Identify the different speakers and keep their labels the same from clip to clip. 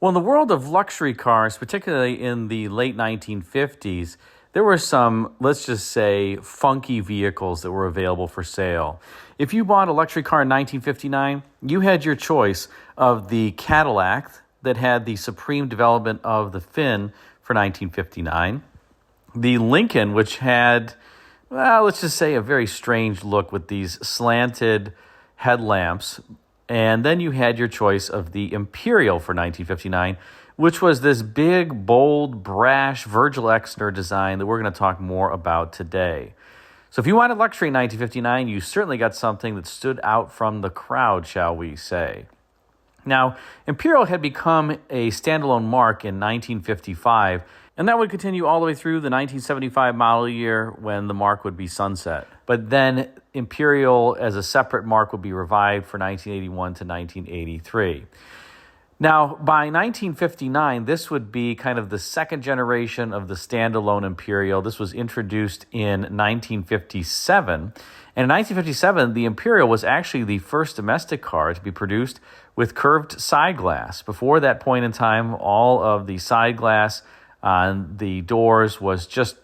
Speaker 1: Well, in the world of luxury cars, particularly in the late 1950s, there were some, let's just say, funky vehicles that were available for sale. If you bought a luxury car in 1959, you had your choice of the Cadillac that had the supreme development of the fin for 1959, the Lincoln, which had, well, let's just say a very strange look with these slanted headlamps. And then you had your choice of the Imperial for 1959, which was this big, bold, brash Virgil Exner design that we're going to talk more about today. So if you wanted luxury in 1959, you certainly got something that stood out from the crowd, shall we say. Now, Imperial had become a standalone mark in 1955, and that would continue all the way through the 1975 model year when the mark would be sunset. But then Imperial as a separate mark would be revived for 1981 to 1983. Now, by 1959, this would be kind of the second generation of the standalone Imperial. This was introduced in 1957. And in 1957, the Imperial was actually the first domestic car to be produced with curved side glass. Before that point in time, all of the side glass on the doors was just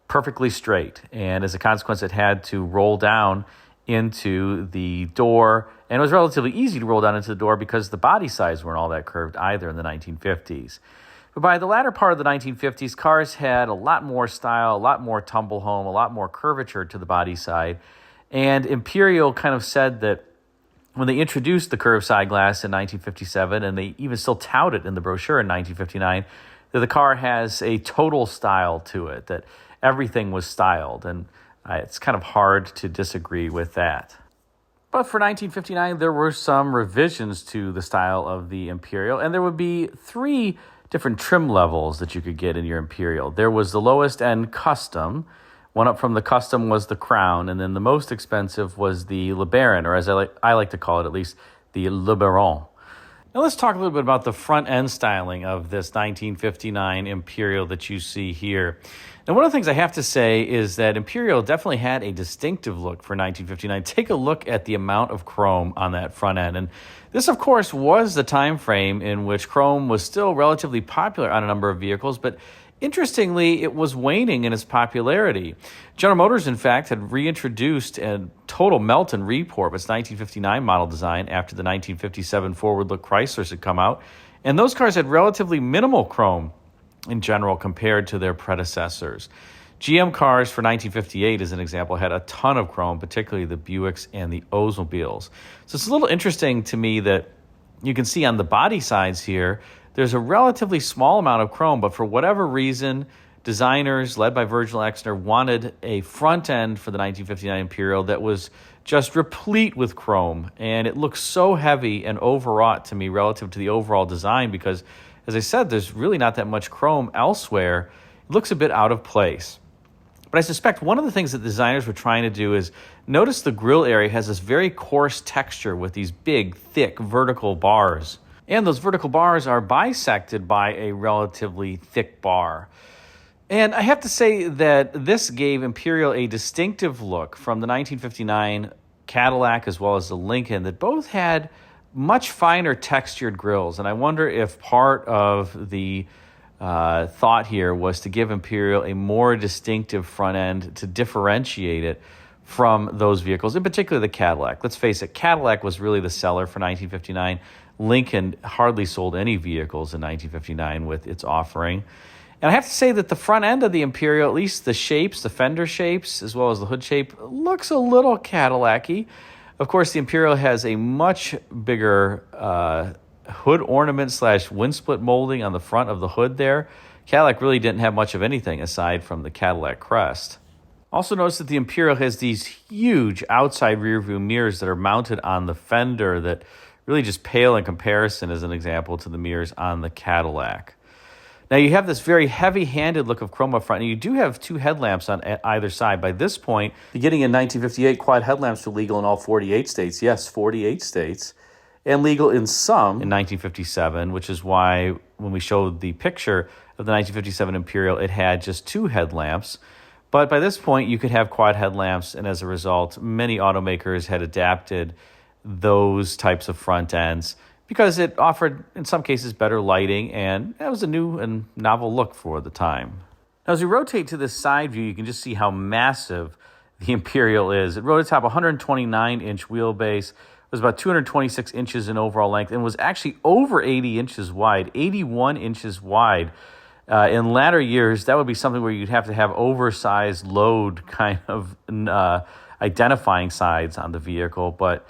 Speaker 1: perfectly straight. And as a consequence, it had to roll down into the door. And it was relatively easy to roll down into the door because the body sides weren't all that curved either in the 1950s. But by the latter part of the 1950s, cars had a lot more style, a lot more tumble home, a lot more curvature to the body side. And Imperial kind of said that when they introduced the curved side glass in 1957, and they even still tout it in the brochure in 1959, that the car has a total style to it, that everything was styled. And it's kind of hard to disagree with that. But for 1959, there were some revisions to the style of the Imperial, and there would be three different trim levels that you could get in your Imperial. There was the lowest end Custom. One up from the Custom was the Crown, and then the most expensive was the Le Baron, or as I like to call it at least, the Le Baron. Now let's talk a little bit about the front end styling of this 1959 Imperial that you see here. Now, one of the things I have to say is that Imperial definitely had a distinctive look for 1959. Take a look at the amount of chrome on that front end. And this, of course, was the time frame in which chrome was still relatively popular on a number of vehicles, but interestingly, it was waning in its popularity. General Motors, in fact, had reintroduced a total melt and report of its 1959 model design after the 1957 forward-look Chryslers had come out, and those cars had relatively minimal chrome in general compared to their predecessors. GM cars for 1958, as an example, had a ton of chrome, particularly the Buicks and the Oldsmobiles. So it's a little interesting to me that you can see on the body sides here, there's a relatively small amount of chrome, but for whatever reason, designers led by Virgil Exner wanted a front end for the 1959 Imperial that was just replete with chrome. And it looks so heavy and overwrought to me relative to the overall design because, as I said, there's really not that much chrome elsewhere. It looks a bit out of place. But I suspect one of the things that designers were trying to do is notice the grille area has this very coarse texture with these big, thick, vertical bars. And those vertical bars are bisected by a relatively thick bar. And I have to say that this gave Imperial a distinctive look from the 1959 Cadillac as well as the Lincoln that both had much finer textured grills. And I wonder if part of the thought here was to give Imperial a more distinctive front end to differentiate it from those vehicles, in particular the Cadillac. Let's face it, Cadillac was really the seller for 1959. Lincoln hardly sold any vehicles in 1959 with its offering. And I have to say that the front end of the Imperial, at least the shapes, the fender shapes, as well as the hood shape, looks a little Cadillac-y. Of course, the Imperial has a much bigger hood ornament / wind split molding on the front of the hood there. Cadillac really didn't have much of anything aside from the Cadillac crest. Also notice that the Imperial has these huge outside rear view mirrors that are mounted on the fender that really just pale in comparison, as an example, to the mirrors on the Cadillac. Now you have this very heavy-handed look of chrome up front, and you do have two headlamps on either side. By this point, beginning in 1958, quad headlamps were legal in all 48 states. Yes, 48 states. And legal in some in 1957, which is why when we showed the picture of the 1957 Imperial, it had just two headlamps. But by this point, you could have quad headlamps, and as a result, many automakers had adapted those types of front ends, because it offered, in some cases, better lighting, and it was a new and novel look for the time. Now, as we rotate to this side view, you can just see how massive the Imperial is. It rode atop a 129-inch wheelbase, was about 226 inches in overall length, and was actually over 80 inches wide, 81 inches wide. In latter years, that would be something where you'd have to have oversized load kind of identifying sides on the vehicle, but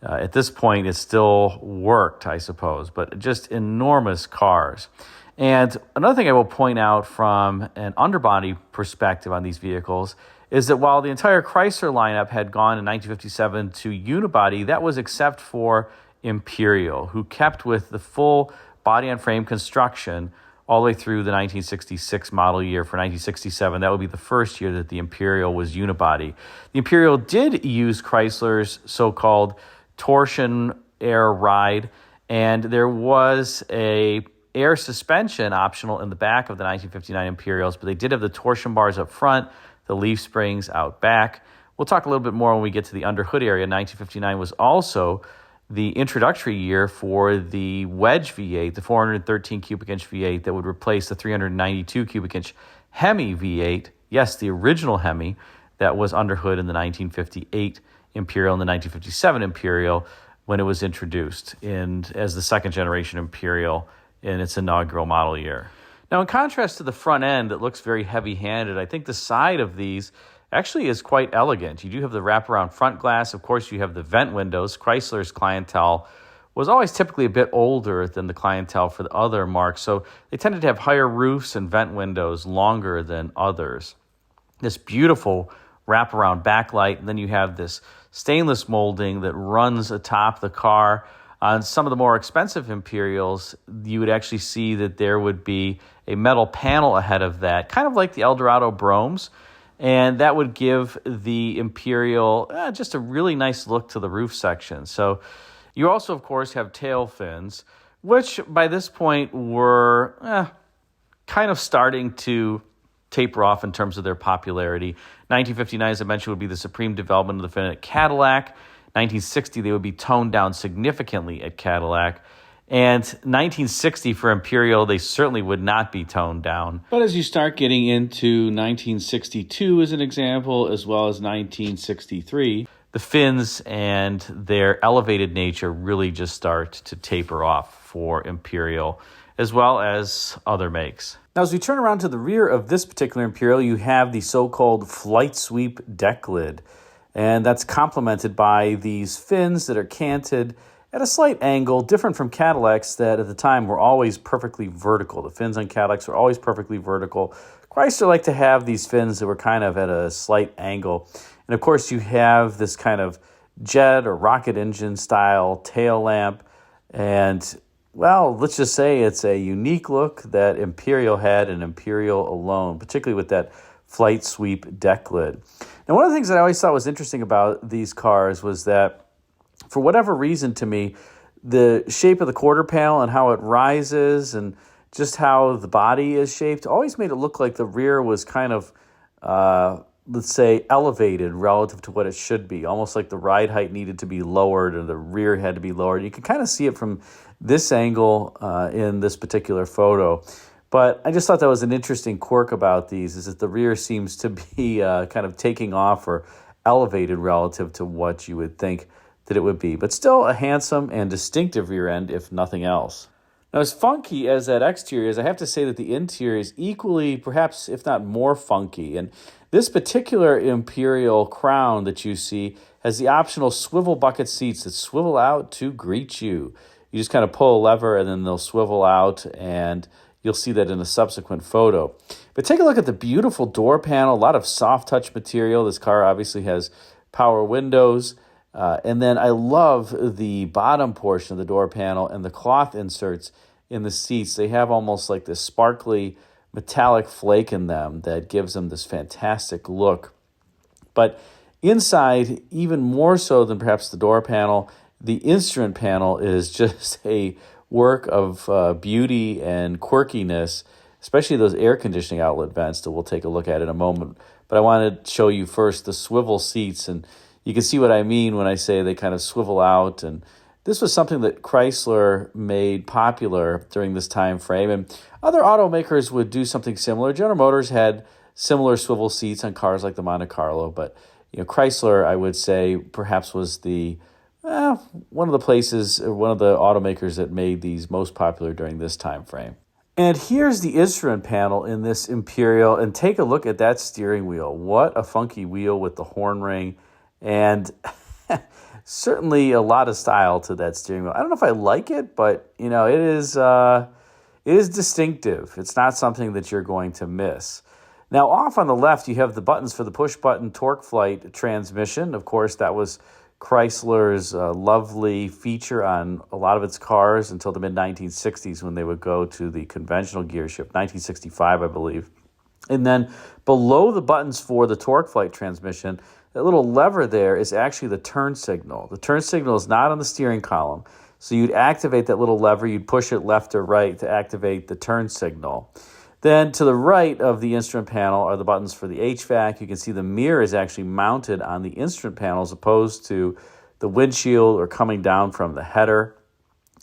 Speaker 1: at this point, it still worked, I suppose, but just enormous cars. And another thing I will point out from an underbody perspective on these vehicles is that while the entire Chrysler lineup had gone in 1957 to unibody, that was except for Imperial, who kept with the full body-on-frame construction all the way through the 1966 model year. For 1967, that would be the first year that the Imperial was unibody. The Imperial did use Chrysler's so-called torsion air ride, and there was a air suspension optional in the back of the 1959 Imperials, but they did have the torsion bars up front, the leaf springs out back. We'll talk a little bit more when we get to the underhood area. 1959 was also the introductory year for the wedge V8, the 413 cubic inch V8 that would replace the 392 cubic inch Hemi V8. Yes, the original Hemi that was underhood in the 1958 Imperial and the 1957 Imperial when it was introduced as the second generation Imperial in its inaugural model year. Now, in contrast to the front end that looks very heavy-handed, I think the side of these actually is quite elegant. You do have the wraparound front glass. Of course, you have the vent windows. Chrysler's clientele was always typically a bit older than the clientele for the other marques, so they tended to have higher roofs and vent windows longer than others. This beautiful wraparound backlight, and then you have this stainless molding that runs atop the car. On some of the more expensive Imperials, you would actually see that there would be a metal panel ahead of that, kind of like the Eldorado Bromes, and that would give the Imperial just a really nice look to the roof section. So you also, of course, have tail fins, which by this point were kind of starting to taper off in terms of their popularity. 1959, as I mentioned, would be the supreme development of the fin at Cadillac. 1960, they would be toned down significantly at Cadillac. And 1960 for Imperial, they certainly would not be toned down. But as you start getting into 1962 as an example, as well as 1963, the fins and their elevated nature really just start to taper off for Imperial, as well as other makes. Now, as we turn around to the rear of this particular Imperial, you have the so-called flight sweep deck lid. And that's complemented by these fins that are canted at a slight angle, different from Cadillacs that at the time were always perfectly vertical. The fins on Cadillacs were always perfectly vertical. Chrysler liked to have these fins that were kind of at a slight angle. And of course, you have this kind of jet or rocket engine style tail lamp. And, well, let's just say it's a unique look that Imperial had and Imperial alone, particularly with that flight sweep deck lid. Now, one of the things that I always thought was interesting about these cars was that, for whatever reason to me, the shape of the quarter panel and how it rises and just how the body is shaped always made it look like the rear was kind of, let's say, elevated relative to what it should be, almost like the ride height needed to be lowered or the rear had to be lowered. You can kind of see it from this angle in this particular photo. But I just thought that was an interesting quirk about these, is that the rear seems to be kind of taking off or elevated relative to what you would think that it would be. But still a handsome and distinctive rear end, if nothing else. Now, as funky as that exterior is, I have to say that the interior is equally, perhaps if not more funky. And this particular Imperial crown that you see has the optional swivel bucket seats that swivel out to greet you. You just kind of pull a lever and then they'll swivel out, and you'll see that in a subsequent photo. But take a look at the beautiful door panel, a lot of soft touch material. This car obviously has power windows. And then I love the bottom portion of the door panel and the cloth inserts in the seats. They have almost like this sparkly metallic flake in them that gives them this fantastic look. But inside, even more so than perhaps the door panel, the instrument panel is just a work of beauty and quirkiness, especially those air conditioning outlet vents that we'll take a look at in a moment. But I want to show you first the swivel seats, and you can see what I mean when I say they kind of swivel out. And this was something that Chrysler made popular during this time frame, and other automakers would do something similar. General Motors had similar swivel seats on cars like the Monte Carlo, but Chrysler, I would say, perhaps was one of the places, one of the automakers that made these most popular during this time frame. And here's the instrument panel in this Imperial, and take a look at that steering wheel. What a funky wheel with the horn ring, and certainly a lot of style to that steering wheel. I don't know if I like it, but it is distinctive. It's not something that you're going to miss. Now, off on the left, you have the buttons for the push-button torque flight transmission. Of course, that was Chrysler's lovely feature on a lot of its cars until the mid-1960s when they would go to the conventional gear shift, 1965, I believe. And then below the buttons for the torque flight transmission, that little lever there is actually the turn signal. The turn signal is not on the steering column. So you'd activate that little lever, you'd push it left or right to activate the turn signal. Then to the right of the instrument panel are the buttons for the HVAC. You can see the mirror is actually mounted on the instrument panel as opposed to the windshield or coming down from the header.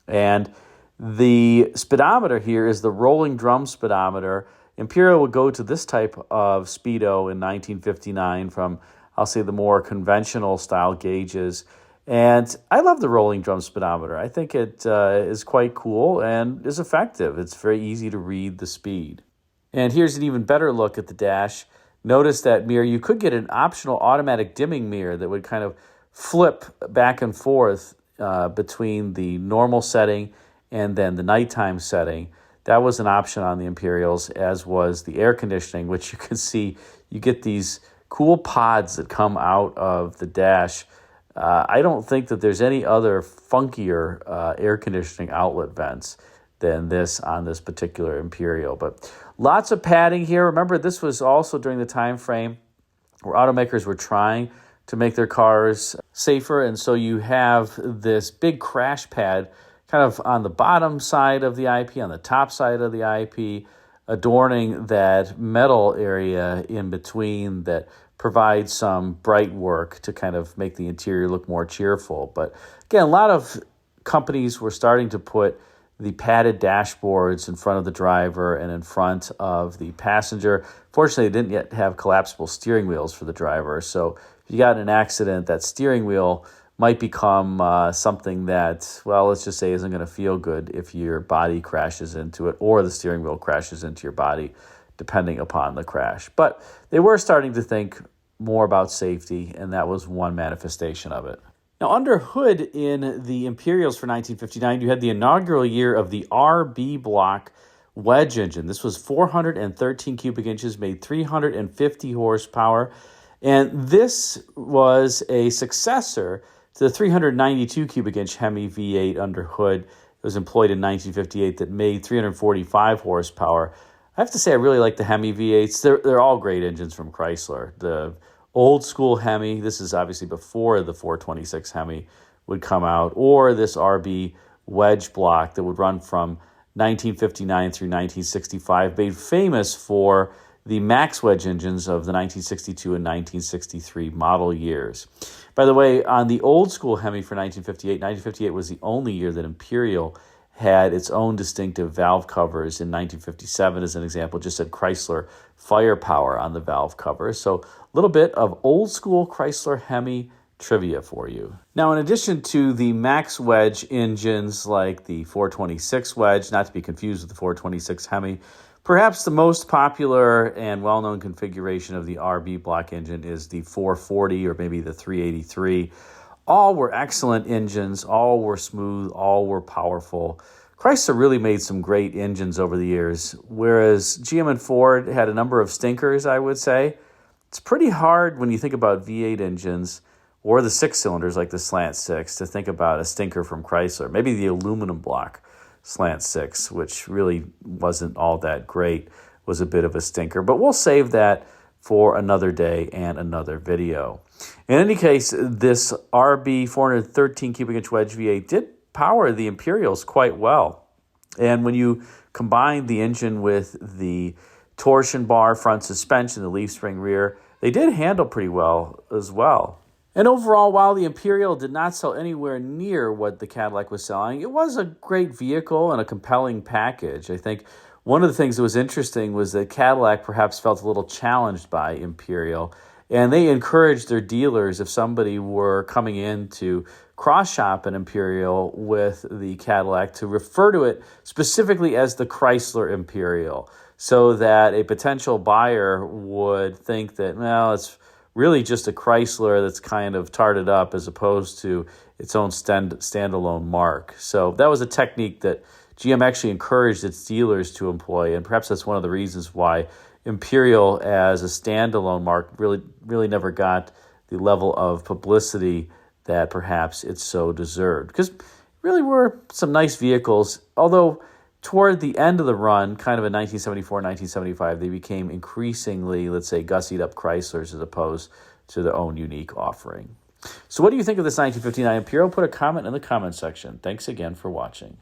Speaker 1: And the speedometer here is the rolling drum speedometer. Imperial would go to this type of speedo in 1959 from, I'll say, the more conventional style gauges. And I love the rolling drum speedometer. I think it is quite cool and is effective. It's very easy to read the speed. And here's an even better look at the dash. Notice that mirror. You could get an optional automatic dimming mirror that would kind of flip back and forth between the normal setting and then the nighttime setting. That was an option on the Imperials, as was the air conditioning, which you can see. You get these cool pods that come out of the dash. I don't think that there's any other funkier air conditioning outlet vents than this on this particular Imperial. But lots of padding here. Remember, this was also during the time frame where automakers were trying to make their cars safer, and so you have this big crash pad kind of on the bottom side of the IP, on the top side of the IP, adorning that metal area in between that provides some bright work to kind of make the interior look more cheerful. But again, a lot of companies were starting to put the padded dashboards in front of the driver and in front of the passenger. Fortunately, they didn't yet have collapsible steering wheels for the driver. So if you got in an accident, that steering wheel might become something that, well, let's just say isn't going to feel good if your body crashes into it or the steering wheel crashes into your body, depending upon the crash. But they were starting to think more about safety, and that was one manifestation of it. Now, under hood in the Imperials for 1959, you had the inaugural year of the RB block wedge engine. This was 413 cubic inches, made 350 horsepower, and this was a successor to the 392 cubic inch Hemi V8 under hood that was employed in 1958 that made 345 horsepower. I have to say I really like the Hemi V8s. They're all great engines from Chrysler. The old school Hemi, this is obviously before the 426 Hemi would come out, or this RB wedge block that would run from 1959 through 1965, made famous for the max wedge engines of the 1962 and 1963 model years. By the way, on the old school Hemi for 1958 was the only year that Imperial had its own distinctive valve covers. In 1957, as an example, just said Chrysler Firepower on the valve cover. So a little bit of old school Chrysler Hemi trivia for you. Now, in addition to the max wedge engines like the 426 wedge, not to be confused with the 426 Hemi, perhaps the most popular and well-known configuration of the RB block engine is the 440 or maybe the 383. All were excellent engines, all were smooth, all were powerful. Chrysler really made some great engines over the years, whereas GM and Ford had a number of stinkers, I would say. It's pretty hard when you think about V8 engines or the six cylinders like the Slant 6 to think about a stinker from Chrysler. Maybe the aluminum block Slant 6, which really wasn't all that great, was a bit of a stinker. But we'll save that for another day and another video. In any case, this RB 413 cubic inch wedge V8 did power the Imperials quite well. And when you combine the engine with the torsion bar front suspension, the leaf spring rear, they did handle pretty well as well. And overall, while the Imperial did not sell anywhere near what the Cadillac was selling, it was a great vehicle and a compelling package. I think one of the things that was interesting was that Cadillac perhaps felt a little challenged by Imperial, and they encouraged their dealers, if somebody were coming in to cross-shop an Imperial with the Cadillac, to refer to it specifically as the Chrysler Imperial, so that a potential buyer would think that, well, it's really just a Chrysler that's kind of tarted up as opposed to its own standalone mark. So that was a technique that GM actually encouraged its dealers to employ, and perhaps that's one of the reasons why Imperial as a standalone mark really never got the level of publicity that perhaps it so deserved. Because really were some nice vehicles, although toward the end of the run, kind of in 1974, 1975, they became increasingly, let's say, gussied up Chryslers as opposed to their own unique offering. So what do you think of this 1959 Imperial? Put a comment in the comment section. Thanks again for watching.